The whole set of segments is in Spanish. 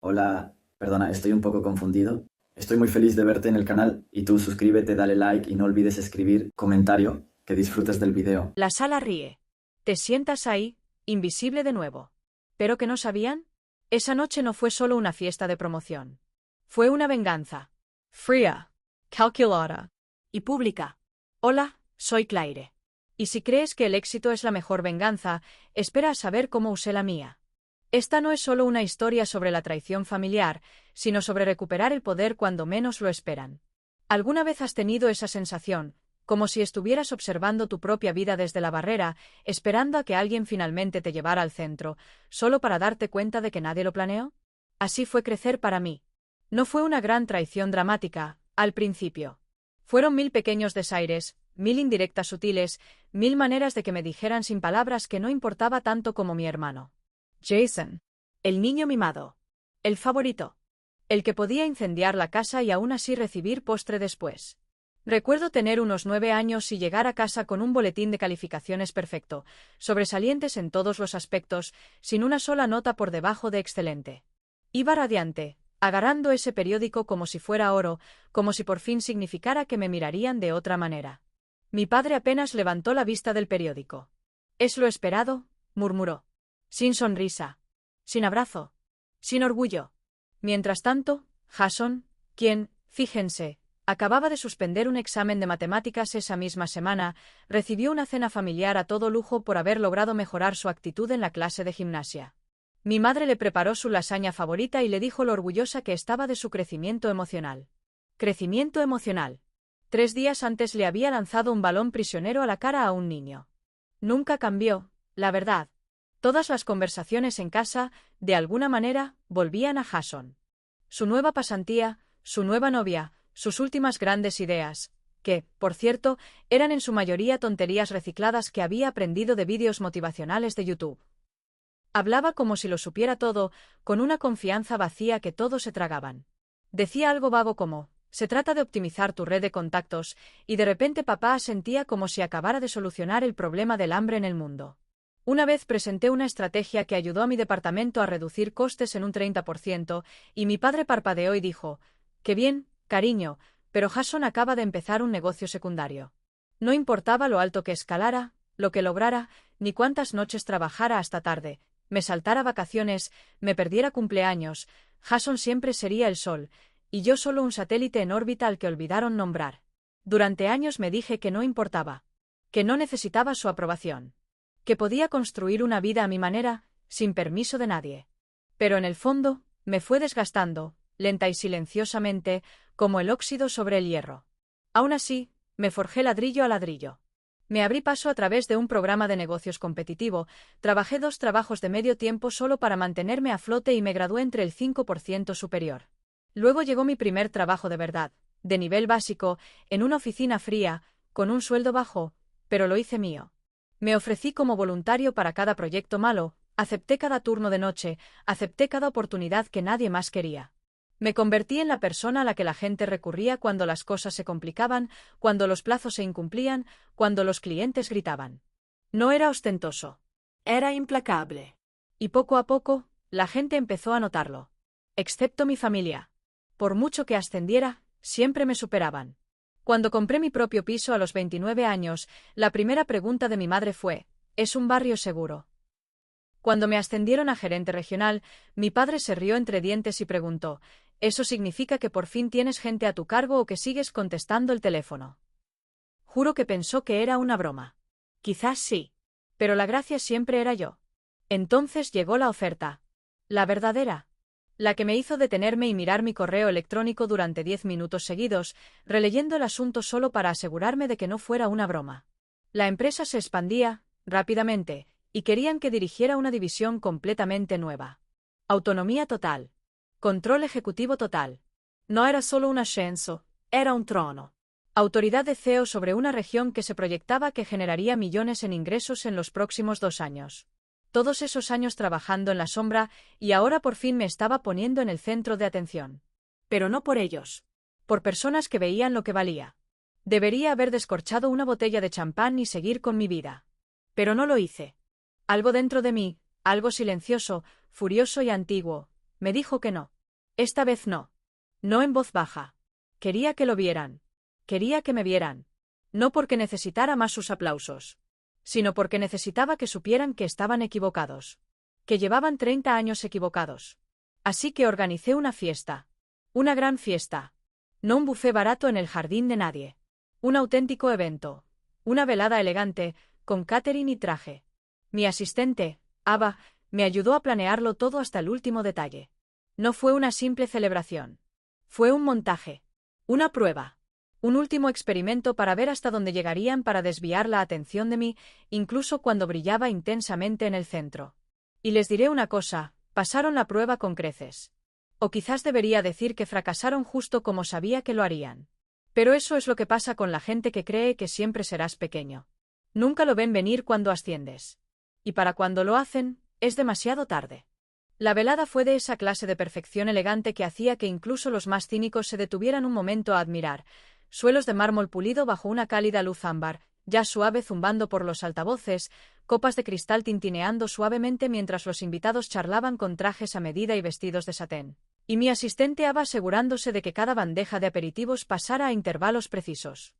Hola, perdona, estoy un poco confundido. Estoy muy feliz de verte en el canal y tú suscríbete, dale like y no olvides escribir comentario, que disfrutes del video. La sala ríe. Te sientas ahí, invisible de nuevo. ¿Pero que no sabían? Esa noche no fue solo una fiesta de promoción. Fue una venganza. Fría, calculada y pública. Hola, soy Claire. Y si crees que el éxito es la mejor venganza, espera a saber cómo usé la mía. Esta no es solo una historia sobre la traición familiar, sino sobre recuperar el poder cuando menos lo esperan. ¿Alguna vez has tenido esa sensación, como si estuvieras observando tu propia vida desde la barrera, esperando a que alguien finalmente te llevara al centro, solo para darte cuenta de que nadie lo planeó? Así fue crecer para mí. No fue una gran traición dramática, al principio. Fueron 1000 pequeños desaires, 1000 indirectas sutiles, 1000 maneras de que me dijeran sin palabras que no importaba tanto como mi hermano. Jason. El niño mimado. El favorito. El que podía incendiar la casa y aún así recibir postre después. Recuerdo tener unos 9 años y llegar a casa con un boletín de calificaciones perfecto, sobresalientes en todos los aspectos, sin una sola nota por debajo de excelente. Iba radiante, agarrando ese periódico como si fuera oro, como si por fin significara que me mirarían de otra manera. Mi padre apenas levantó la vista del periódico. «¿Es lo esperado?», murmuró. Sin sonrisa. Sin abrazo. Sin orgullo. Mientras tanto, Jason, quien, fíjense, acababa de suspender un examen de matemáticas esa misma semana, recibió una cena familiar a todo lujo por haber logrado mejorar su actitud en la clase de gimnasia. Mi madre le preparó su lasaña favorita y le dijo lo orgullosa que estaba de su crecimiento emocional. Crecimiento emocional. 3 días antes le había lanzado un balón prisionero a la cara a un niño. Nunca cambió, la verdad. Todas las conversaciones en casa, de alguna manera, volvían a Jason. Su nueva pasantía, su nueva novia, sus últimas grandes ideas, que, por cierto, eran en su mayoría tonterías recicladas que había aprendido de vídeos motivacionales de YouTube. Hablaba como si lo supiera todo, con una confianza vacía que todos se tragaban. Decía algo vago como, se trata de optimizar tu red de contactos, y de repente papá asentía como si acabara de solucionar el problema del hambre en el mundo. Una vez presenté una estrategia que ayudó a mi departamento a reducir costes en un 30%, y mi padre parpadeó y dijo, «Qué bien, cariño, pero Jason acaba de empezar un negocio secundario». No importaba lo alto que escalara, lo que lograra, ni cuántas noches trabajara hasta tarde, me saltara vacaciones, me perdiera cumpleaños, Jason siempre sería el sol, y yo solo un satélite en órbita al que olvidaron nombrar. Durante años me dije que no importaba, que no necesitaba su aprobación, que podía construir una vida a mi manera, sin permiso de nadie. Pero en el fondo, me fue desgastando, lenta y silenciosamente, como el óxido sobre el hierro. Aún así, me forjé ladrillo a ladrillo. Me abrí paso a través de un programa de negocios competitivo, trabajé 2 trabajos de medio tiempo solo para mantenerme a flote y me gradué entre el 5% superior. Luego llegó mi primer trabajo de verdad, de nivel básico, en una oficina fría, con un sueldo bajo, pero lo hice mío. Me ofrecí como voluntario para cada proyecto malo, acepté cada turno de noche, acepté cada oportunidad que nadie más quería. Me convertí en la persona a la que la gente recurría cuando las cosas se complicaban, cuando los plazos se incumplían, cuando los clientes gritaban. No era ostentoso. Era implacable. Y poco a poco, la gente empezó a notarlo. Excepto mi familia. Por mucho que ascendiera, siempre me superaban. Cuando compré mi propio piso a los 29 años, la primera pregunta de mi madre fue, ¿es un barrio seguro? Cuando me ascendieron a gerente regional, mi padre se rió entre dientes y preguntó, ¿eso significa que por fin tienes gente a tu cargo o que sigues contestando el teléfono? Juro que pensó que era una broma. Quizás sí. Pero la gracia siempre era yo. Entonces llegó la oferta. La verdadera. La que me hizo detenerme y mirar mi correo electrónico durante 10 minutos seguidos, releyendo el asunto solo para asegurarme de que no fuera una broma. La empresa se expandía, rápidamente, y querían que dirigiera una división completamente nueva. Autonomía total. Control ejecutivo total. No era solo un ascenso, era un trono. Autoridad de CEO sobre una región que se proyectaba que generaría millones en ingresos en los próximos 2 años. Todos esos años trabajando en la sombra, y ahora por fin me estaba poniendo en el centro de atención. Pero no por ellos. Por personas que veían lo que valía. Debería haber descorchado una botella de champán y seguir con mi vida. Pero no lo hice. Algo dentro de mí, algo silencioso, furioso y antiguo, Me dijo que no. Esta vez no. No en voz baja. Quería que lo vieran. Quería que me vieran. No porque necesitara más sus aplausos, sino porque necesitaba que supieran que estaban equivocados. Que llevaban 30 años equivocados. Así que organicé una fiesta. Una gran fiesta. No un buffet barato en el jardín de nadie. Un auténtico evento. Una velada elegante, con catering y traje. Mi asistente, Ava, me ayudó a planearlo todo hasta el último detalle. No fue una simple celebración. Fue un montaje. Una prueba. Un último experimento para ver hasta dónde llegarían para desviar la atención de mí, incluso cuando brillaba intensamente en el centro. Y les diré una cosa, pasaron la prueba con creces. O quizás debería decir que fracasaron justo como sabía que lo harían. Pero eso es lo que pasa con la gente que cree que siempre serás pequeño. Nunca lo ven venir cuando asciendes. Y para cuando lo hacen, es demasiado tarde. La velada fue de esa clase de perfección elegante que hacía que incluso los más cínicos se detuvieran un momento a admirar. Suelos de mármol pulido bajo una cálida luz ámbar, jazz suave zumbando por los altavoces, copas de cristal tintineando suavemente mientras los invitados charlaban con trajes a medida y vestidos de satén. Y mi asistente Ava asegurándose de que cada bandeja de aperitivos pasara a intervalos precisos.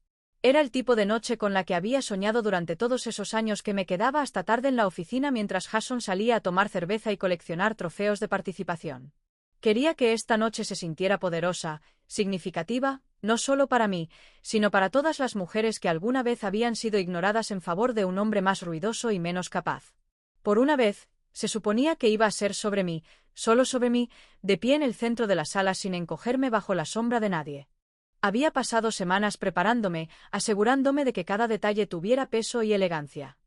Era el tipo de noche con la que había soñado durante todos esos años que me quedaba hasta tarde en la oficina mientras Jason salía a tomar cerveza y coleccionar trofeos de participación. Quería que esta noche se sintiera poderosa, significativa, no solo para mí, sino para todas las mujeres que alguna vez habían sido ignoradas en favor de un hombre más ruidoso y menos capaz. Por una vez, se suponía que iba a ser sobre mí, solo sobre mí, de pie en el centro de la sala sin encogerme bajo la sombra de nadie. Había pasado semanas preparándome, asegurándome de que cada detalle tuviera peso y elegancia.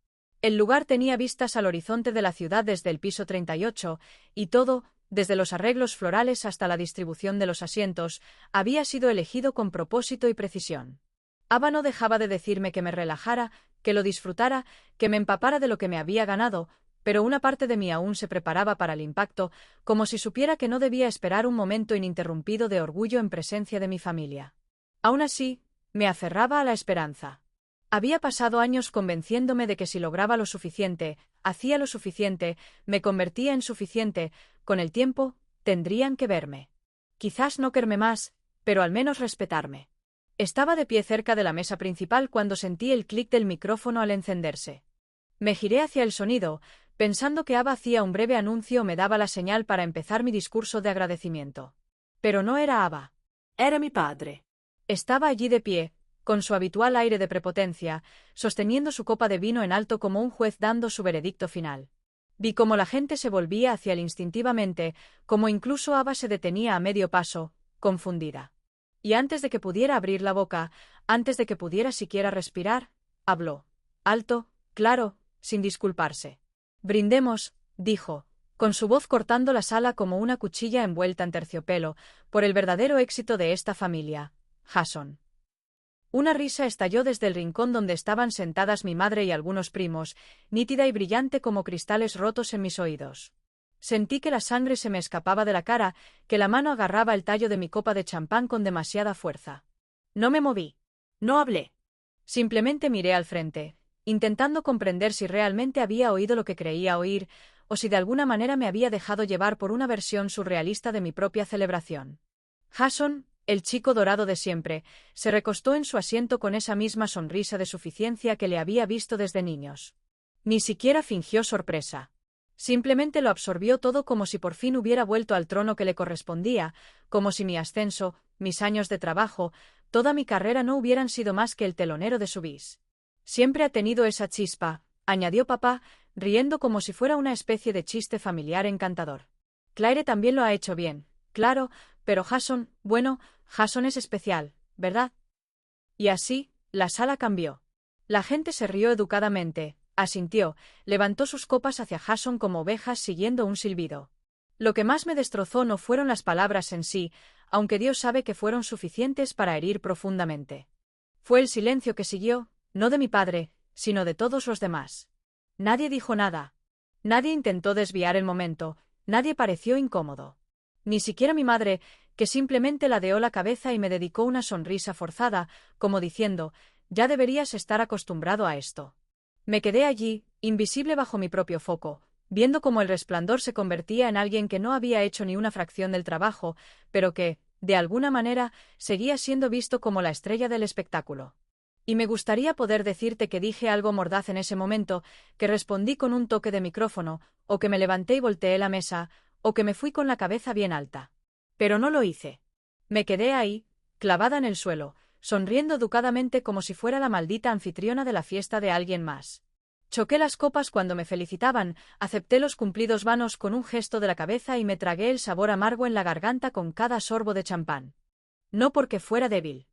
El lugar tenía vistas al horizonte de la ciudad desde el piso 38, y todo, desde los arreglos florales hasta la distribución de los asientos, había sido elegido con propósito y precisión. Ava no dejaba de decirme que me relajara, que lo disfrutara, que me empapara de lo que me había ganado, pero una parte de mí aún se preparaba para el impacto, como si supiera que no debía esperar un momento ininterrumpido de orgullo en presencia de mi familia. Aún así, me aferraba a la esperanza. Había pasado años convenciéndome de que si lograba lo suficiente, hacía lo suficiente, me convertía en suficiente, con el tiempo, tendrían que verme. Quizás no quererme más, pero al menos respetarme. Estaba de pie cerca de la mesa principal cuando sentí el clic del micrófono al encenderse. Me giré hacia el sonido, pensando que Ava hacía un breve anuncio o me daba la señal para empezar mi discurso de agradecimiento. Pero no era Ava. Era mi padre. Estaba allí de pie, con su habitual aire de prepotencia, sosteniendo su copa de vino en alto como un juez dando su veredicto final. Vi cómo la gente se volvía hacia él instintivamente, como incluso Ava se detenía a medio paso, confundida. Y antes de que pudiera abrir la boca, antes de que pudiera siquiera respirar, habló. Alto, claro, sin disculparse. Brindemos, dijo, con su voz cortando la sala como una cuchilla envuelta en terciopelo, por el verdadero éxito de esta familia. Jason. Una risa estalló desde el rincón donde estaban sentadas mi madre y algunos primos, nítida y brillante como cristales rotos en mis oídos. Sentí que la sangre se me escapaba de la cara, que la mano agarraba el tallo de mi copa de champán con demasiada fuerza. No me moví. No hablé. Simplemente miré al frente, intentando comprender si realmente había oído lo que creía oír, o si de alguna manera me había dejado llevar por una versión surrealista de mi propia celebración. Jason, el chico dorado de siempre, se recostó en su asiento con esa misma sonrisa de suficiencia que le había visto desde niños. Ni siquiera fingió sorpresa. Simplemente lo absorbió todo como si por fin hubiera vuelto al trono que le correspondía, como si mi ascenso, mis años de trabajo, toda mi carrera no hubieran sido más que el telonero de su bis. Siempre ha tenido esa chispa, añadió papá, riendo como si fuera una especie de chiste familiar encantador. Claire también lo ha hecho bien, claro, pero Jason, bueno, Jason es especial, ¿verdad? Y así, la sala cambió. La gente se rió educadamente, asintió, levantó sus copas hacia Jason como ovejas siguiendo un silbido. Lo que más me destrozó no fueron las palabras en sí, aunque Dios sabe que fueron suficientes para herir profundamente. Fue el silencio que siguió, no de mi padre, sino de todos los demás. Nadie dijo nada. Nadie intentó desviar el momento, nadie pareció incómodo. Ni siquiera mi madre, que simplemente ladeó la cabeza y me dedicó una sonrisa forzada, como diciendo, ya deberías estar acostumbrado a esto. Me quedé allí, invisible bajo mi propio foco, viendo cómo el resplandor se convertía en alguien que no había hecho ni una fracción del trabajo, pero que, de alguna manera, seguía siendo visto como la estrella del espectáculo. Y me gustaría poder decirte que dije algo mordaz en ese momento, que respondí con un toque de micrófono, o que me levanté y volteé la mesa, o que me fui con la cabeza bien alta. Pero no lo hice. Me quedé ahí, clavada en el suelo, sonriendo educadamente como si fuera la maldita anfitriona de la fiesta de alguien más. Choqué las copas cuando me felicitaban, acepté los cumplidos vanos con un gesto de la cabeza y me tragué el sabor amargo en la garganta con cada sorbo de champán. No porque fuera débil.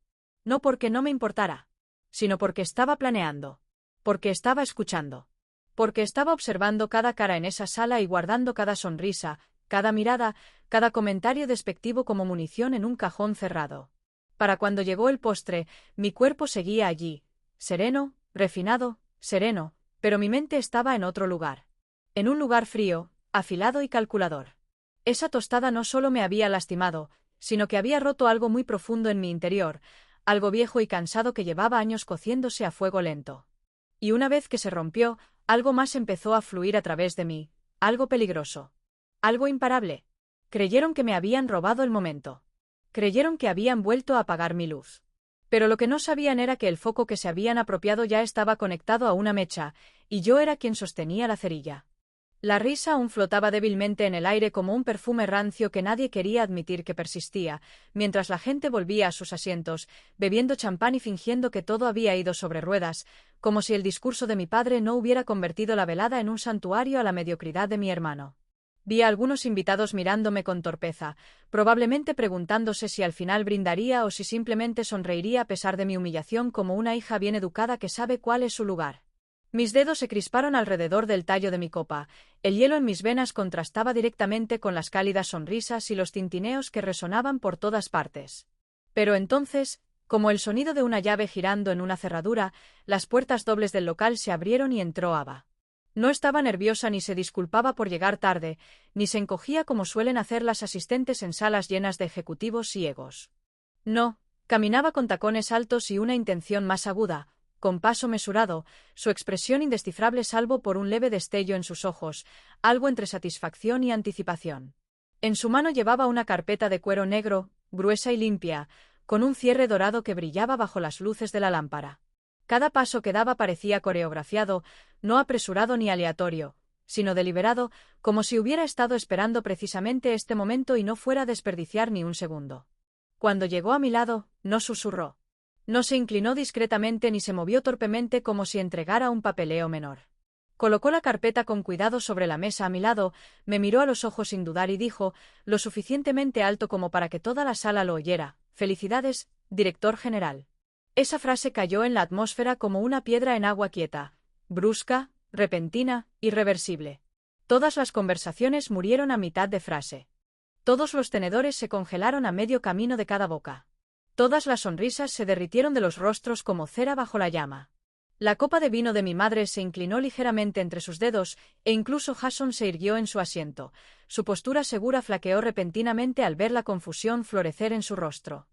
No porque no me importara. Sino porque estaba planeando. Porque estaba escuchando. Porque estaba observando cada cara en esa sala y guardando cada sonrisa, cada mirada, cada comentario despectivo como munición en un cajón cerrado. Para cuando llegó el postre, mi cuerpo seguía allí, sereno, refinado, sereno, pero mi mente estaba en otro lugar. En un lugar frío, afilado y calculador. Esa tostada no solo me había lastimado, sino que había roto algo muy profundo en mi interior, algo viejo y cansado que llevaba años cociéndose a fuego lento. Y una vez que se rompió, algo más empezó a fluir a través de mí, algo peligroso. Algo imparable. Creyeron que me habían robado el momento. Creyeron que habían vuelto a apagar mi luz. Pero lo que no sabían era que el foco que se habían apropiado ya estaba conectado a una mecha, y yo era quien sostenía la cerilla. La risa aún flotaba débilmente en el aire como un perfume rancio que nadie quería admitir que persistía, mientras la gente volvía a sus asientos, bebiendo champán y fingiendo que todo había ido sobre ruedas, como si el discurso de mi padre no hubiera convertido la velada en un santuario a la mediocridad de mi hermano. Vi a algunos invitados mirándome con torpeza, probablemente preguntándose si al final brindaría o si simplemente sonreiría a pesar de mi humillación como una hija bien educada que sabe cuál es su lugar. Mis dedos se crisparon alrededor del tallo de mi copa, el hielo en mis venas contrastaba directamente con las cálidas sonrisas y los tintineos que resonaban por todas partes. Pero entonces, como el sonido de una llave girando en una cerradura, las puertas dobles del local se abrieron y entró Ava. No estaba nerviosa ni se disculpaba por llegar tarde, ni se encogía como suelen hacer las asistentes en salas llenas de ejecutivos ciegos. No, caminaba con tacones altos y una intención más aguda, con paso mesurado, su expresión indescifrable salvo por un leve destello en sus ojos, algo entre satisfacción y anticipación. En su mano llevaba una carpeta de cuero negro, gruesa y limpia, con un cierre dorado que brillaba bajo las luces de la lámpara. Cada paso que daba parecía coreografiado, no apresurado ni aleatorio, sino deliberado, como si hubiera estado esperando precisamente este momento y no fuera a desperdiciar ni un segundo. Cuando llegó a mi lado, no susurró. No se inclinó discretamente ni se movió torpemente como si entregara un papeleo menor. Colocó la carpeta con cuidado sobre la mesa a mi lado, me miró a los ojos sin dudar y dijo, lo suficientemente alto como para que toda la sala lo oyera, «Felicidades, director general». Esa frase cayó en la atmósfera como una piedra en agua quieta, brusca, repentina, irreversible. Todas las conversaciones murieron a mitad de frase. Todos los tenedores se congelaron a medio camino de cada boca. Todas las sonrisas se derritieron de los rostros como cera bajo la llama. La copa de vino de mi madre se inclinó ligeramente entre sus dedos, e incluso Jason se irguió en su asiento. Su postura segura flaqueó repentinamente al ver la confusión florecer en su rostro.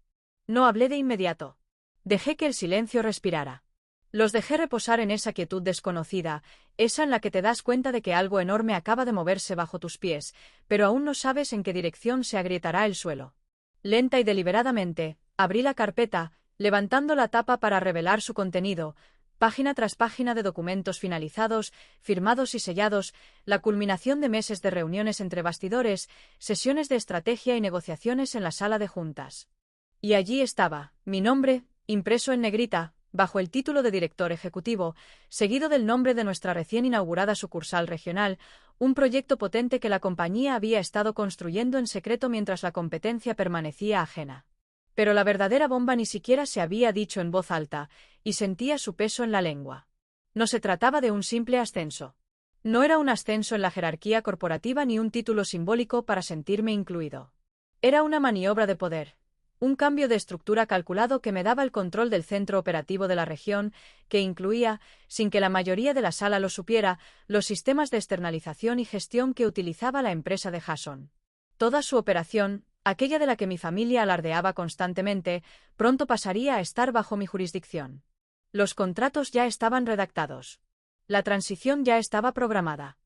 No hablé de inmediato. Dejé que el silencio respirara. Los dejé reposar en esa quietud desconocida, esa en la que te das cuenta de que algo enorme acaba de moverse bajo tus pies, pero aún no sabes en qué dirección se agrietará el suelo. Lenta y deliberadamente, abrí la carpeta, levantando la tapa para revelar su contenido, página tras página de documentos finalizados, firmados y sellados, la culminación de meses de reuniones entre bastidores, sesiones de estrategia y negociaciones en la sala de juntas. Y allí estaba, mi nombre, impreso en negrita, bajo el título de director ejecutivo, seguido del nombre de nuestra recién inaugurada sucursal regional, un proyecto potente que la compañía había estado construyendo en secreto mientras la competencia permanecía ajena. Pero la verdadera bomba ni siquiera se había dicho en voz alta, y sentía su peso en la lengua. No se trataba de un simple ascenso. No era un ascenso en la jerarquía corporativa ni un título simbólico para sentirme incluido. Era una maniobra de poder. Un cambio de estructura calculado que me daba el control del centro operativo de la región, que incluía, sin que la mayoría de la sala lo supiera, los sistemas de externalización y gestión que utilizaba la empresa de Jason. Toda su operación, aquella de la que mi familia alardeaba constantemente, pronto pasaría a estar bajo mi jurisdicción. Los contratos ya estaban redactados. La transición ya estaba programada.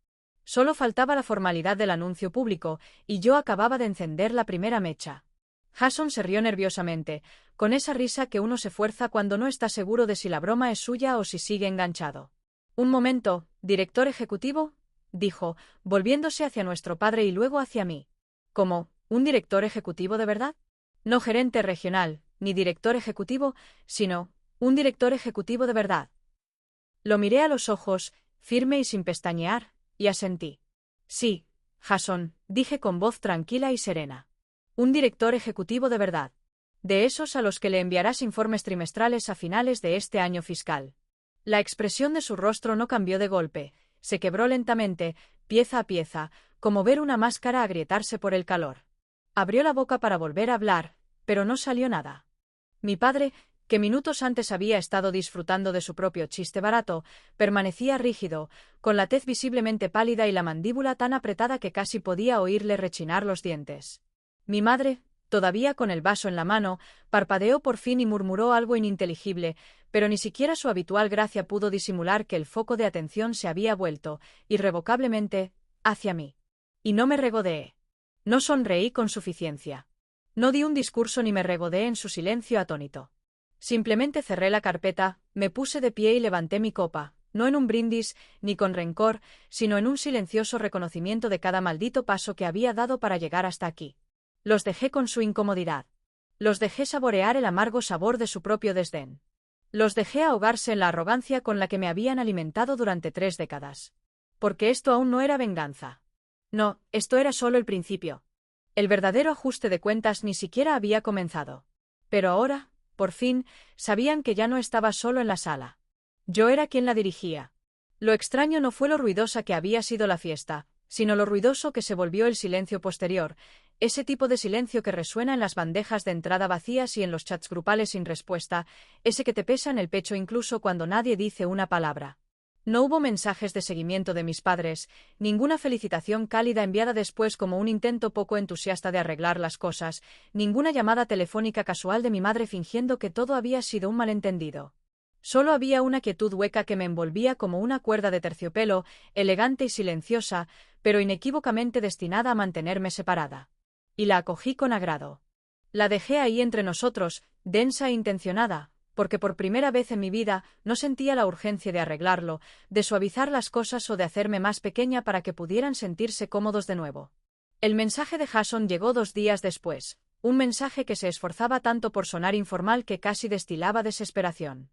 Solo faltaba la formalidad del anuncio público, y yo acababa de encender la primera mecha. Jason se rió nerviosamente, con esa risa que uno se fuerza cuando no está seguro de si la broma es suya o si sigue enganchado. Un momento, director ejecutivo, dijo, volviéndose hacia nuestro padre y luego hacia mí. ¿Cómo, un director ejecutivo de verdad? No gerente regional, ni director ejecutivo, sino un director ejecutivo de verdad. Lo miré a los ojos, firme y sin pestañear, y asentí. Sí, Jason, dije con voz tranquila y serena. Un director ejecutivo de verdad. De esos a los que le enviarás informes trimestrales a finales de este año fiscal. La expresión de su rostro no cambió de golpe, se quebró lentamente, pieza a pieza, como ver una máscara agrietarse por el calor. Abrió la boca para volver a hablar, pero no salió nada. Mi padre, que minutos antes había estado disfrutando de su propio chiste barato, permanecía rígido, con la tez visiblemente pálida y la mandíbula tan apretada que casi podía oírle rechinar los dientes. Mi madre, todavía con el vaso en la mano, parpadeó por fin y murmuró algo ininteligible, pero ni siquiera su habitual gracia pudo disimular que el foco de atención se había vuelto, irrevocablemente, hacia mí. Y no me regodeé. No sonreí con suficiencia. No di un discurso ni me regodeé en su silencio atónito. Simplemente cerré la carpeta, me puse de pie y levanté mi copa, no en un brindis, ni con rencor, sino en un silencioso reconocimiento de cada maldito paso que había dado para llegar hasta aquí. Los dejé con su incomodidad. Los dejé saborear el amargo sabor de su propio desdén. Los dejé ahogarse en la arrogancia con la que me habían alimentado durante 3 décadas. Porque esto aún no era venganza. No, esto era solo el principio. El verdadero ajuste de cuentas ni siquiera había comenzado. Pero ahora, por fin, sabían que ya no estaba solo en la sala. Yo era quien la dirigía. Lo extraño no fue lo ruidosa que había sido la fiesta, sino lo ruidoso que se volvió el silencio posterior, ese tipo de silencio que resuena en las bandejas de entrada vacías y en los chats grupales sin respuesta, ese que te pesa en el pecho incluso cuando nadie dice una palabra. No hubo mensajes de seguimiento de mis padres, ninguna felicitación cálida enviada después como un intento poco entusiasta de arreglar las cosas, ninguna llamada telefónica casual de mi madre fingiendo que todo había sido un malentendido. Solo había una quietud hueca que me envolvía como una cuerda de terciopelo, elegante y silenciosa, pero inequívocamente destinada a mantenerme separada. Y la acogí con agrado. La dejé ahí entre nosotros, densa e intencionada, porque por primera vez en mi vida no sentía la urgencia de arreglarlo, de suavizar las cosas o de hacerme más pequeña para que pudieran sentirse cómodos de nuevo. El mensaje de Jason llegó 2 días después, un mensaje que se esforzaba tanto por sonar informal que casi destilaba desesperación.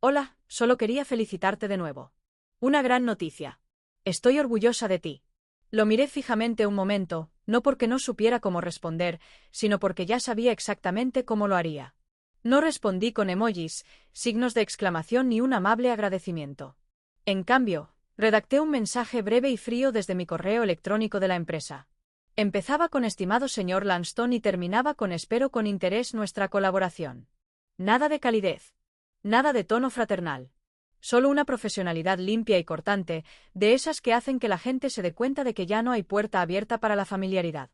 Hola, solo quería felicitarte de nuevo. Una gran noticia. Estoy orgullosa de ti. Lo miré fijamente un momento, no porque no supiera cómo responder, sino porque ya sabía exactamente cómo lo haría. No respondí con emojis, signos de exclamación ni un amable agradecimiento. En cambio, redacté un mensaje breve y frío desde mi correo electrónico de la empresa. Empezaba con estimado señor Lanston y terminaba con espero con interés nuestra colaboración. Nada de calidez. Nada de tono fraternal. Solo una profesionalidad limpia y cortante, de esas que hacen que la gente se dé cuenta de que ya no hay puerta abierta para la familiaridad.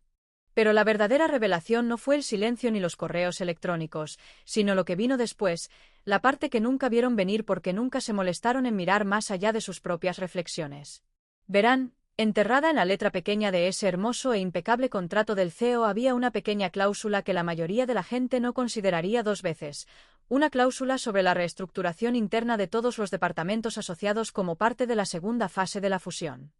Pero la verdadera revelación no fue el silencio ni los correos electrónicos, sino lo que vino después, la parte que nunca vieron venir porque nunca se molestaron en mirar más allá de sus propias reflexiones. Verán, enterrada en la letra pequeña de ese hermoso e impecable contrato del CEO había una pequeña cláusula que la mayoría de la gente no consideraría 2 veces, una cláusula sobre la reestructuración interna de todos los departamentos asociados como parte de la segunda fase de la fusión.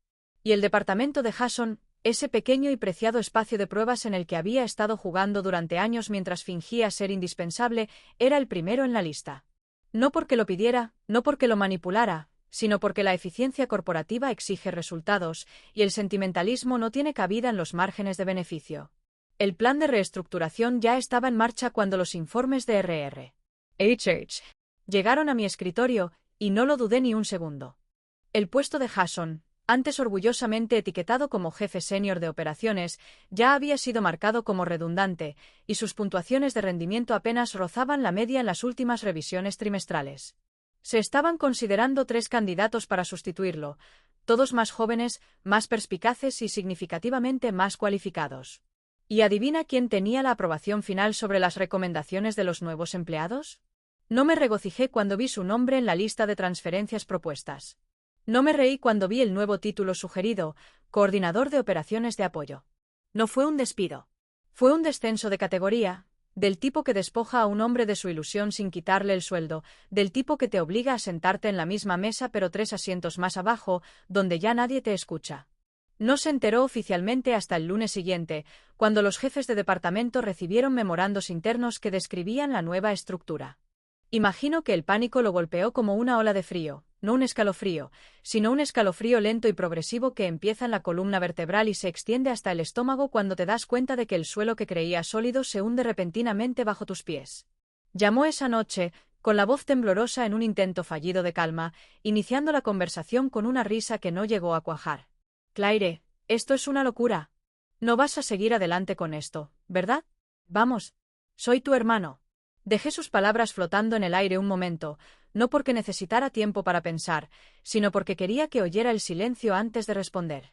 Y el departamento de Jason, ese pequeño y preciado espacio de pruebas en el que había estado jugando durante años mientras fingía ser indispensable, era el primero en la lista. No porque lo pidiera, no porque lo manipulara, sino porque la eficiencia corporativa exige resultados, y el sentimentalismo no tiene cabida en los márgenes de beneficio. El plan de reestructuración ya estaba en marcha cuando los informes de R.R.H. llegaron a mi escritorio, y no lo dudé ni un segundo. El puesto de Jason, antes orgullosamente etiquetado como jefe senior de operaciones, ya había sido marcado como redundante, y sus puntuaciones de rendimiento apenas rozaban la media en las últimas revisiones trimestrales. Se estaban considerando 3 candidatos para sustituirlo, todos más jóvenes, más perspicaces y significativamente más cualificados. ¿Y adivina quién tenía la aprobación final sobre las recomendaciones de los nuevos empleados? No me regocijé cuando vi su nombre en la lista de transferencias propuestas. No me reí cuando vi el nuevo título sugerido, coordinador de operaciones de apoyo. No fue un despido. Fue un descenso de categoría, del tipo que despoja a un hombre de su ilusión sin quitarle el sueldo, del tipo que te obliga a sentarte en la misma mesa pero 3 asientos más abajo, donde ya nadie te escucha. No se enteró oficialmente hasta el lunes siguiente, cuando los jefes de departamento recibieron memorandos internos que describían la nueva estructura. Imagino que el pánico lo golpeó como una ola de frío, no un escalofrío, sino un escalofrío lento y progresivo que empieza en la columna vertebral y se extiende hasta el estómago cuando te das cuenta de que el suelo que creías sólido se hunde repentinamente bajo tus pies. Llamó esa noche, con la voz temblorosa en un intento fallido de calma, iniciando la conversación con una risa que no llegó a cuajar. Claire, esto es una locura. No vas a seguir adelante con esto, ¿verdad? Vamos. Soy tu hermano. Dejé sus palabras flotando en el aire un momento, no porque necesitara tiempo para pensar, sino porque quería que oyera el silencio antes de responder.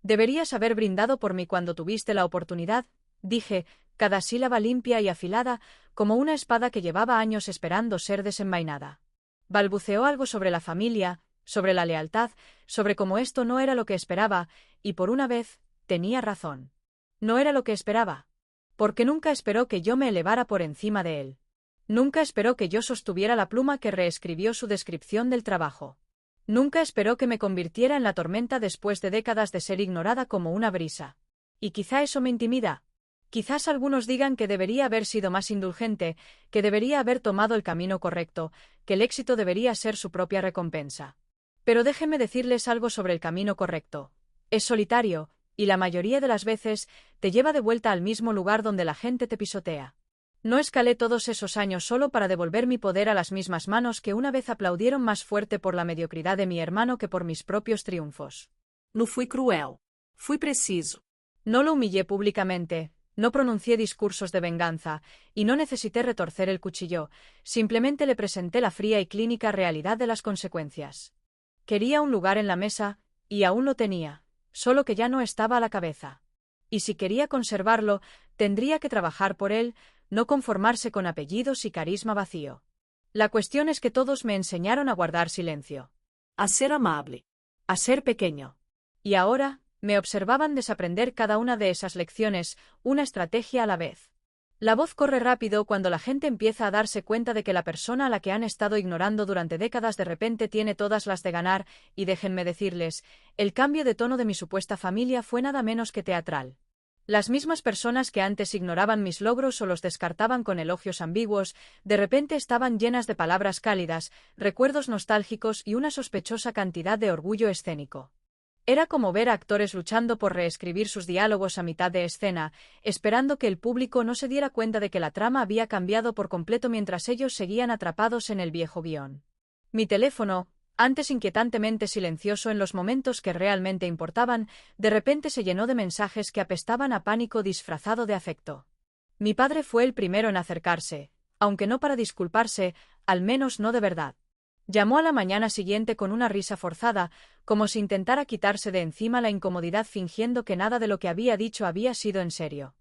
Deberías haber brindado por mí cuando tuviste la oportunidad, dije, cada sílaba limpia y afilada, como una espada que llevaba años esperando ser desenvainada. Balbuceó algo sobre la familia, sobre la lealtad, sobre cómo esto no era lo que esperaba, y por una vez, tenía razón. No era lo que esperaba. Porque nunca esperó que yo me elevara por encima de él. Nunca esperó que yo sostuviera la pluma que reescribió su descripción del trabajo. Nunca esperó que me convirtiera en la tormenta después de décadas de ser ignorada como una brisa. Y quizá eso me intimida. Quizás algunos digan que debería haber sido más indulgente, que debería haber tomado el camino correcto, que el éxito debería ser su propia recompensa. Pero déjenme decirles algo sobre el camino correcto. Es solitario, y la mayoría de las veces te lleva de vuelta al mismo lugar donde la gente te pisotea. No escalé todos esos años solo para devolver mi poder a las mismas manos que una vez aplaudieron más fuerte por la mediocridad de mi hermano que por mis propios triunfos. No fui cruel. Fui preciso. No lo humillé públicamente, no pronuncié discursos de venganza, y no necesité retorcer el cuchillo, simplemente le presenté la fría y clínica realidad de las consecuencias. Quería un lugar en la mesa, y aún lo tenía, solo que ya no estaba a la cabeza. Y si quería conservarlo, tendría que trabajar por él, no conformarse con apellidos y carisma vacío. La cuestión es que todos me enseñaron a guardar silencio. A ser amable. A ser pequeño. Y ahora, me observaban desaprender cada una de esas lecciones, una estrategia a la vez. La voz corre rápido cuando la gente empieza a darse cuenta de que la persona a la que han estado ignorando durante décadas de repente tiene todas las de ganar, y déjenme decirles, el cambio de tono de mi supuesta familia fue nada menos que teatral. Las mismas personas que antes ignoraban mis logros o los descartaban con elogios ambiguos, de repente estaban llenas de palabras cálidas, recuerdos nostálgicos y una sospechosa cantidad de orgullo escénico. Era como ver a actores luchando por reescribir sus diálogos a mitad de escena, esperando que el público no se diera cuenta de que la trama había cambiado por completo mientras ellos seguían atrapados en el viejo guión. Mi teléfono, antes inquietantemente silencioso en los momentos que realmente importaban, de repente se llenó de mensajes que apestaban a pánico disfrazado de afecto. Mi padre fue el primero en acercarse, aunque no para disculparse, al menos no de verdad. Llamó a la mañana siguiente con una risa forzada, como si intentara quitarse de encima la incomodidad fingiendo que nada de lo que había dicho había sido en serio.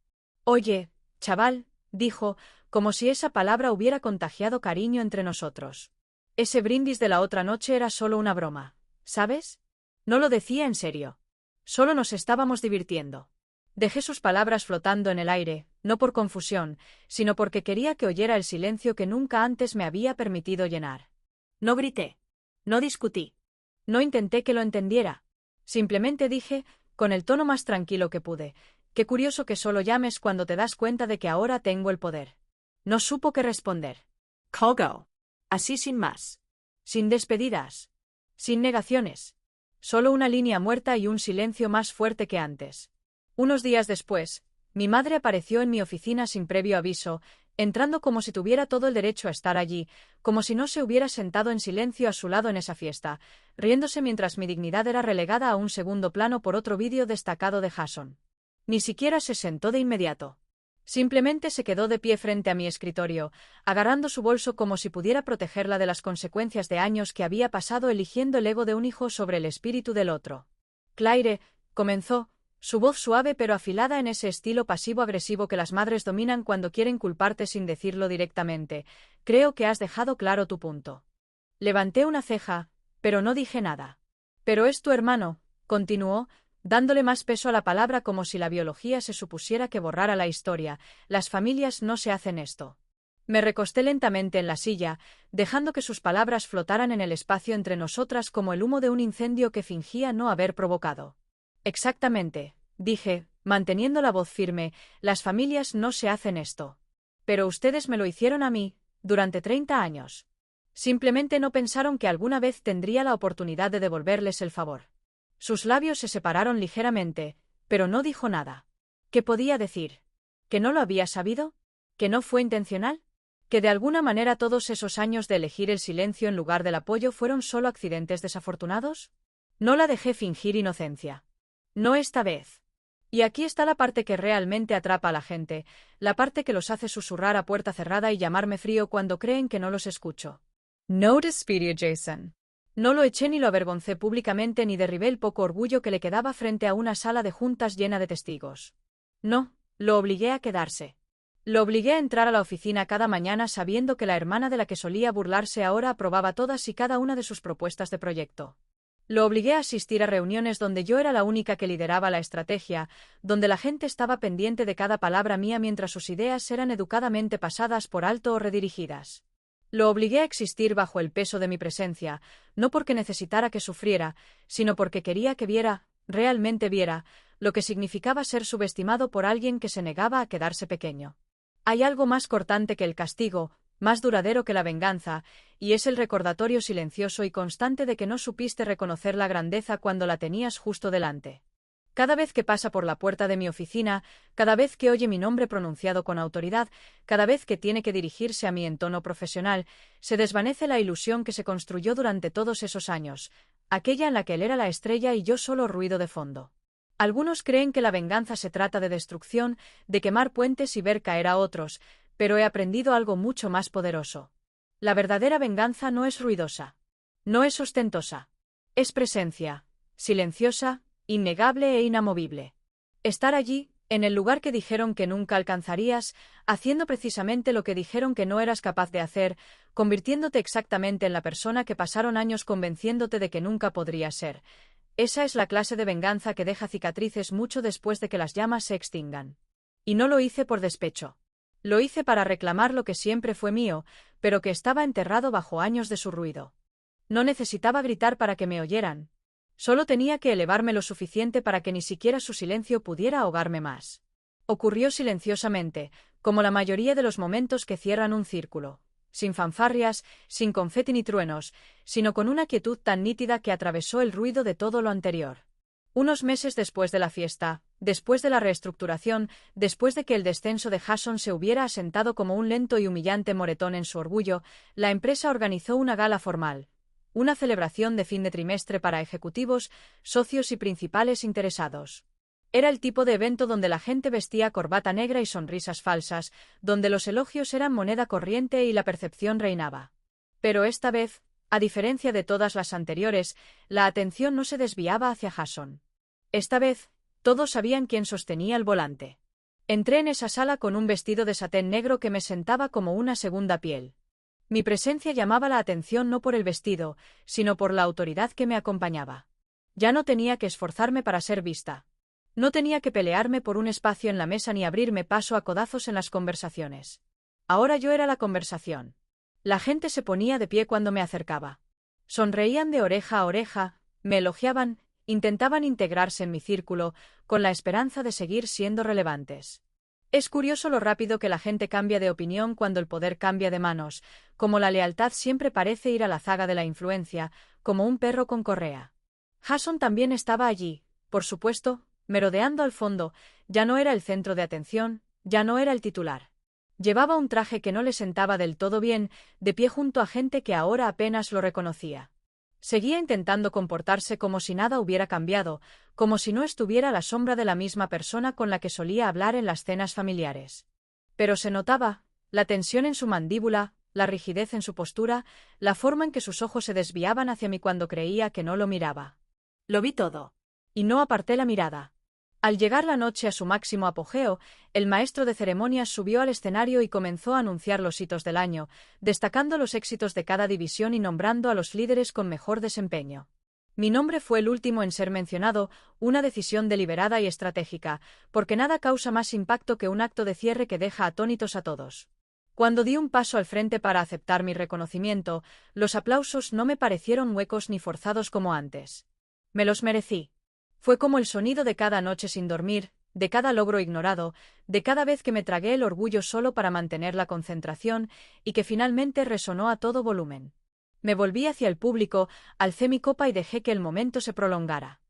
«Oye, chaval», dijo, como si esa palabra hubiera contagiado cariño entre nosotros. Ese brindis de la otra noche era solo una broma, ¿sabes? No lo decía en serio. Solo nos estábamos divirtiendo. Dejé sus palabras flotando en el aire, no por confusión, sino porque quería que oyera el silencio que nunca antes me había permitido llenar. No grité. No discutí. No intenté que lo entendiera. Simplemente dije, con el tono más tranquilo que pude, qué curioso que solo llames cuando te das cuenta de que ahora tengo el poder. No supo qué responder. Colgó. Así sin más. Sin despedidas. Sin negaciones. Solo una línea muerta y un silencio más fuerte que antes. Unos días después, mi madre apareció en mi oficina sin previo aviso, entrando como si tuviera todo el derecho a estar allí, como si no se hubiera sentado en silencio a su lado en esa fiesta, riéndose mientras mi dignidad era relegada a un segundo plano por otro vídeo destacado de Jason. Ni siquiera se sentó de inmediato. Simplemente se quedó de pie frente a mi escritorio, agarrando su bolso como si pudiera protegerla de las consecuencias de años que había pasado eligiendo el ego de un hijo sobre el espíritu del otro. Claire, comenzó, su voz suave pero afilada en ese estilo pasivo-agresivo que las madres dominan cuando quieren culparte sin decirlo directamente, creo que has dejado claro tu punto. Levanté una ceja, pero no dije nada. Pero es tu hermano, continuó, dándole más peso a la palabra como si la biología se supusiera que borrara la historia. Las familias no se hacen esto. Me recosté lentamente en la silla, dejando que sus palabras flotaran en el espacio entre nosotras como el humo de un incendio que fingía no haber provocado. Exactamente, dije, manteniendo la voz firme, las familias no se hacen esto. Pero ustedes me lo hicieron a mí, durante 30 años. Simplemente no pensaron que alguna vez tendría la oportunidad de devolverles el favor. Sus labios se separaron ligeramente, pero no dijo nada. ¿Qué podía decir? ¿Que no lo había sabido? ¿Que no fue intencional? ¿Que de alguna manera todos esos años de elegir el silencio en lugar del apoyo fueron solo accidentes desafortunados? No la dejé fingir inocencia. No esta vez. Y aquí está la parte que realmente atrapa a la gente, la parte que los hace susurrar a puerta cerrada y llamarme frío cuando creen que no los escucho. No despide, Jason. No lo eché ni lo avergoncé públicamente ni derribé el poco orgullo que le quedaba frente a una sala de juntas llena de testigos. No, lo obligué a quedarse. Lo obligué a entrar a la oficina cada mañana sabiendo que la hermana de la que solía burlarse ahora aprobaba todas y cada una de sus propuestas de proyecto. Lo obligué a asistir a reuniones donde yo era la única que lideraba la estrategia, donde la gente estaba pendiente de cada palabra mía mientras sus ideas eran educadamente pasadas por alto o redirigidas. Lo obligué a existir bajo el peso de mi presencia, no porque necesitara que sufriera, sino porque quería que viera, realmente viera, lo que significaba ser subestimado por alguien que se negaba a quedarse pequeño. Hay algo más cortante que el castigo, más duradero que la venganza, y es el recordatorio silencioso y constante de que no supiste reconocer la grandeza cuando la tenías justo delante. Cada vez que pasa por la puerta de mi oficina, cada vez que oye mi nombre pronunciado con autoridad, cada vez que tiene que dirigirse a mí en tono profesional, se desvanece la ilusión que se construyó durante todos esos años, aquella en la que él era la estrella y yo solo ruido de fondo. Algunos creen que la venganza se trata de destrucción, de quemar puentes y ver caer a otros, pero he aprendido algo mucho más poderoso. La verdadera venganza no es ruidosa. No es ostentosa. Es presencia, silenciosa, innegable e inamovible. Estar allí, en el lugar que dijeron que nunca alcanzarías, haciendo precisamente lo que dijeron que no eras capaz de hacer, convirtiéndote exactamente en la persona que pasaron años convenciéndote de que nunca podrías ser. Esa es la clase de venganza que deja cicatrices mucho después de que las llamas se extingan. Y no lo hice por despecho. Lo hice para reclamar lo que siempre fue mío, pero que estaba enterrado bajo años de su ruido. No necesitaba gritar para que me oyeran. Solo tenía que elevarme lo suficiente para que ni siquiera su silencio pudiera ahogarme más. Ocurrió silenciosamente, como la mayoría de los momentos que cierran un círculo, sin fanfarrias, sin confeti ni truenos, sino con una quietud tan nítida que atravesó el ruido de todo lo anterior. Unos meses después de la fiesta, después de la reestructuración, después de que el descenso de Jason se hubiera asentado como un lento y humillante moretón en su orgullo, la empresa organizó una gala formal, una celebración de fin de trimestre para ejecutivos, socios y principales interesados. Era el tipo de evento donde la gente vestía corbata negra y sonrisas falsas, donde los elogios eran moneda corriente y la percepción reinaba. Pero esta vez, a diferencia de todas las anteriores, la atención no se desviaba hacia Jason. Esta vez, todos sabían quién sostenía el volante. Entré en esa sala con un vestido de satén negro que me sentaba como una segunda piel. Mi presencia llamaba la atención no por el vestido, sino por la autoridad que me acompañaba. Ya no tenía que esforzarme para ser vista. No tenía que pelearme por un espacio en la mesa ni abrirme paso a codazos en las conversaciones. Ahora yo era la conversación. La gente se ponía de pie cuando me acercaba. Sonreían de oreja a oreja, me elogiaban, intentaban integrarse en mi círculo, con la esperanza de seguir siendo relevantes. Es curioso lo rápido que la gente cambia de opinión cuando el poder cambia de manos, como la lealtad siempre parece ir a la zaga de la influencia, como un perro con correa. Jason también estaba allí, por supuesto, merodeando al fondo, ya no era el centro de atención, ya no era el titular. Llevaba un traje que no le sentaba del todo bien, de pie junto a gente que ahora apenas lo reconocía. Seguía intentando comportarse como si nada hubiera cambiado, como si no estuviera a la sombra de la misma persona con la que solía hablar en las cenas familiares. Pero se notaba, la tensión en su mandíbula, la rigidez en su postura, la forma en que sus ojos se desviaban hacia mí cuando creía que no lo miraba. Lo vi todo. Y no aparté la mirada. Al llegar la noche a su máximo apogeo, el maestro de ceremonias subió al escenario y comenzó a anunciar los hitos del año, destacando los éxitos de cada división y nombrando a los líderes con mejor desempeño. Mi nombre fue el último en ser mencionado, una decisión deliberada y estratégica, porque nada causa más impacto que un acto de cierre que deja atónitos a todos. Cuando di un paso al frente para aceptar mi reconocimiento, los aplausos no me parecieron huecos ni forzados como antes. Me los merecí. Fue como el sonido de cada noche sin dormir, de cada logro ignorado, de cada vez que me tragué el orgullo solo para mantener la concentración y que finalmente resonó a todo volumen. Me volví hacia el público, alcé mi copa y dejé que el momento se prolongara.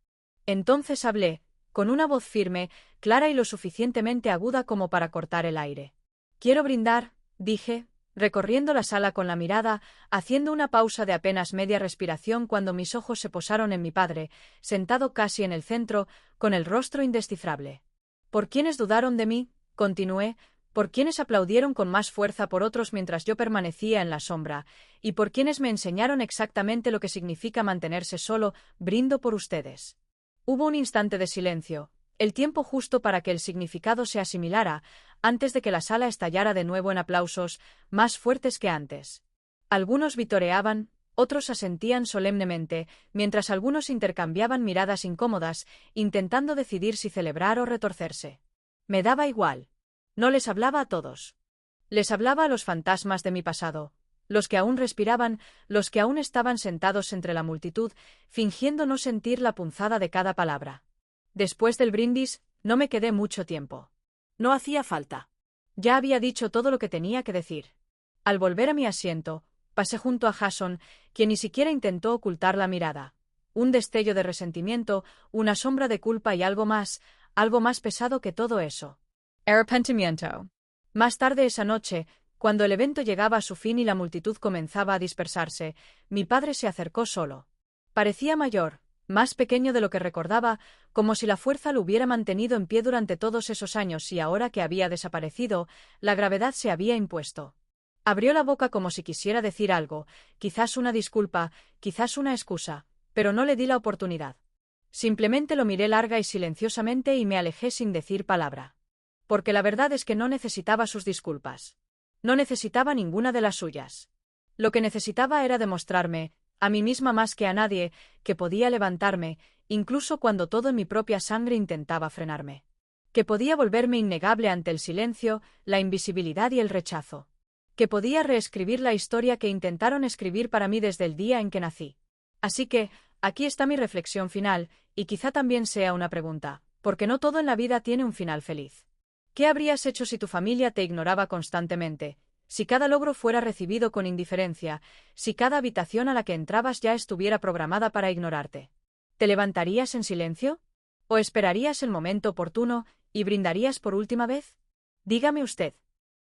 Entonces hablé, con una voz firme, clara y lo suficientemente aguda como para cortar el aire. Quiero brindar, dije, recorriendo la sala con la mirada, haciendo una pausa de apenas media respiración cuando mis ojos se posaron en mi padre, sentado casi en el centro, con el rostro indescifrable. Por quienes dudaron de mí, continué, por quienes aplaudieron con más fuerza por otros mientras yo permanecía en la sombra, y por quienes me enseñaron exactamente lo que significa mantenerse solo, brindo por ustedes. Hubo un instante de silencio, el tiempo justo para que el significado se asimilara, antes de que la sala estallara de nuevo en aplausos, más fuertes que antes. Algunos vitoreaban, otros asentían solemnemente, mientras algunos intercambiaban miradas incómodas, intentando decidir si celebrar o retorcerse. Me daba igual. No les hablaba a todos. Les hablaba a los fantasmas de mi pasado, los que aún respiraban, los que aún estaban sentados entre la multitud, fingiendo no sentir la punzada de cada palabra. Después del brindis, no me quedé mucho tiempo. No hacía falta. Ya había dicho todo lo que tenía que decir. Al volver a mi asiento, pasé junto a Jason, quien ni siquiera intentó ocultar la mirada. Un destello de resentimiento, una sombra de culpa y algo más pesado que todo eso. Arrepentimiento. Más tarde esa noche, cuando el evento llegaba a su fin y la multitud comenzaba a dispersarse, mi padre se acercó solo. Parecía mayor, más pequeño de lo que recordaba, como si la fuerza lo hubiera mantenido en pie durante todos esos años y ahora que había desaparecido, la gravedad se había impuesto. Abrió la boca como si quisiera decir algo, quizás una disculpa, quizás una excusa, pero no le di la oportunidad. Simplemente lo miré larga y silenciosamente y me alejé sin decir palabra. Porque la verdad es que no necesitaba sus disculpas. No necesitaba ninguna de las suyas. Lo que necesitaba era demostrarme, a mí misma más que a nadie, que podía levantarme, incluso cuando todo en mi propia sangre intentaba frenarme. Que podía volverme innegable ante el silencio, la invisibilidad y el rechazo. Que podía reescribir la historia que intentaron escribir para mí desde el día en que nací. Así que, aquí está mi reflexión final, y quizá también sea una pregunta, porque no todo en la vida tiene un final feliz. ¿Qué habrías hecho si tu familia te ignoraba constantemente? Si cada logro fuera recibido con indiferencia, si cada habitación a la que entrabas ya estuviera programada para ignorarte. ¿Te levantarías en silencio? ¿O esperarías el momento oportuno y brindarías por última vez? Dígame usted.